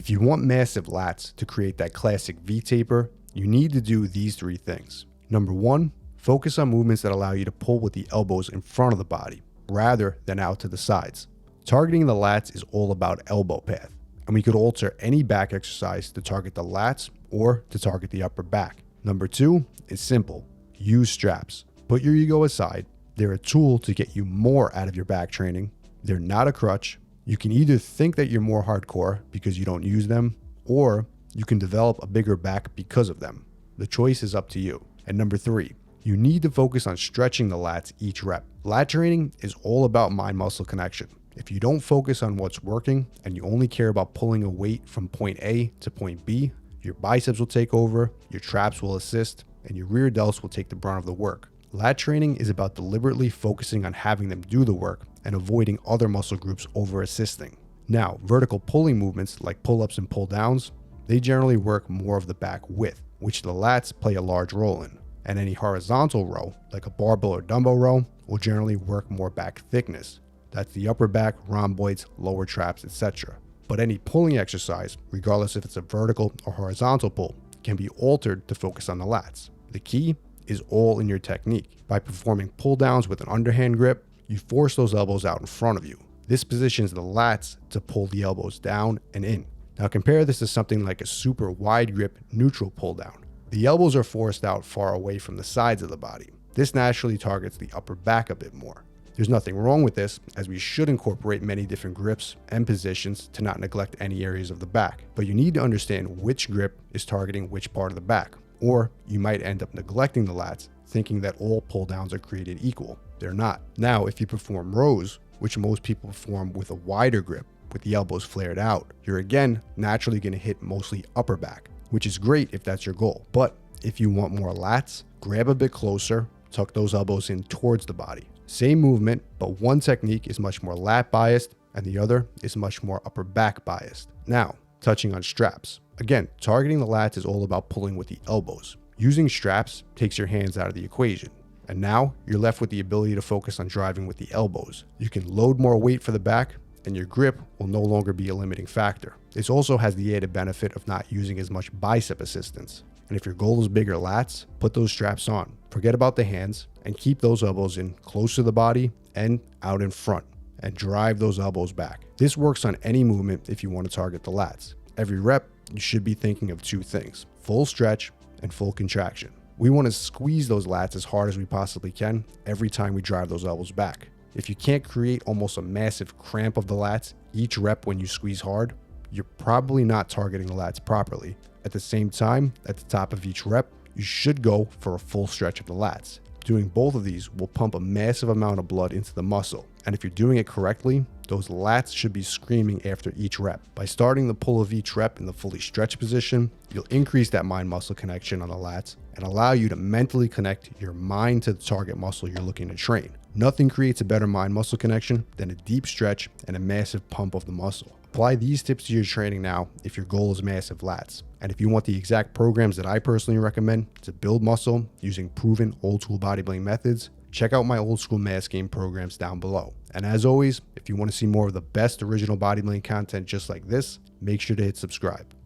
If you want massive lats to create that classic V-taper, you need to do these 3 things. Number 1, focus on movements that allow you to pull with the elbows in front of the body, rather than out to the sides. Targeting the lats is all about elbow path, and we could alter any back exercise to target the lats or to target the upper back. Number 2 is simple. Use straps. Put your ego aside. They're a tool to get you more out of your back training. They're not a crutch. You can either think that you're more hardcore because you don't use them, or you can develop a bigger back because of them. The choice is up to you. And number 3, you need to focus on stretching the lats each rep. Lat training is all about mind-muscle connection. If you don't focus on what's working and you only care about pulling a weight from point A to point B, your biceps will take over, your traps will assist, and your rear delts will take the brunt of the work. Lat training is about deliberately focusing on having them do the work and avoiding other muscle groups over assisting. Now, vertical pulling movements like pull-ups and pull-downs, they generally work more of the back width, which the lats play a large role in. And any horizontal row, like a barbell or dumbbell row, will generally work more back thickness. That's the upper back, rhomboids, lower traps, etc. But any pulling exercise, regardless if it's a vertical or horizontal pull, can be altered to focus on the lats. The key is all in your technique. By performing pull downs with an underhand grip, you force those elbows out in front of you. This positions the lats to pull the elbows down and in. Now compare this to something like a super wide grip neutral pull down. The elbows are forced out far away from the sides of the body. This naturally targets the upper back a bit more. There's nothing wrong with this, as we should incorporate many different grips and positions to not neglect any areas of the back. But you need to understand which grip is targeting which part of the back, or you might end up neglecting the lats, thinking that all pull downs are created equal. They're not. Now, if you perform rows, which most people perform with a wider grip, with the elbows flared out, you're again naturally going to hit mostly upper back, which is great if that's your goal. But if you want more lats, grab a bit closer, tuck those elbows in towards the body. Same movement, but one technique is much more lat biased and the other is much more upper back biased. Now, touching on straps. Again, targeting the lats is all about pulling with the elbows. Using straps takes your hands out of the equation. And now you're left with the ability to focus on driving with the elbows. You can load more weight for the back and your grip will no longer be a limiting factor. This also has the added benefit of not using as much bicep assistance. And if your goal is bigger lats, put those straps on. Forget about the hands and keep those elbows in close to the body and out in front and drive those elbows back. This works on any movement if you want to target the lats. Every rep, you should be thinking of 2 things: full stretch and full contraction. We want to squeeze those lats as hard as we possibly can every time we drive those elbows back. If you can't create almost a massive cramp of the lats each rep when you squeeze hard, you're probably not targeting the lats properly. At the same time, at the top of each rep, you should go for a full stretch of the lats. Doing both of these will pump a massive amount of blood into the muscle. And if you're doing it correctly, those lats should be screaming after each rep. By starting the pull of each rep in the fully stretched position, you'll increase that mind-muscle connection on the lats and allow you to mentally connect your mind to the target muscle you're looking to train. Nothing creates a better mind-muscle connection than a deep stretch and a massive pump of the muscle. Apply these tips to your training now if your goal is massive lats. And if you want the exact programs that I personally recommend to build muscle using proven old school bodybuilding methods, check out my old school mass game programs down below. And as always, if you want to see more of the best original bodybuilding content just like this, make sure to hit subscribe.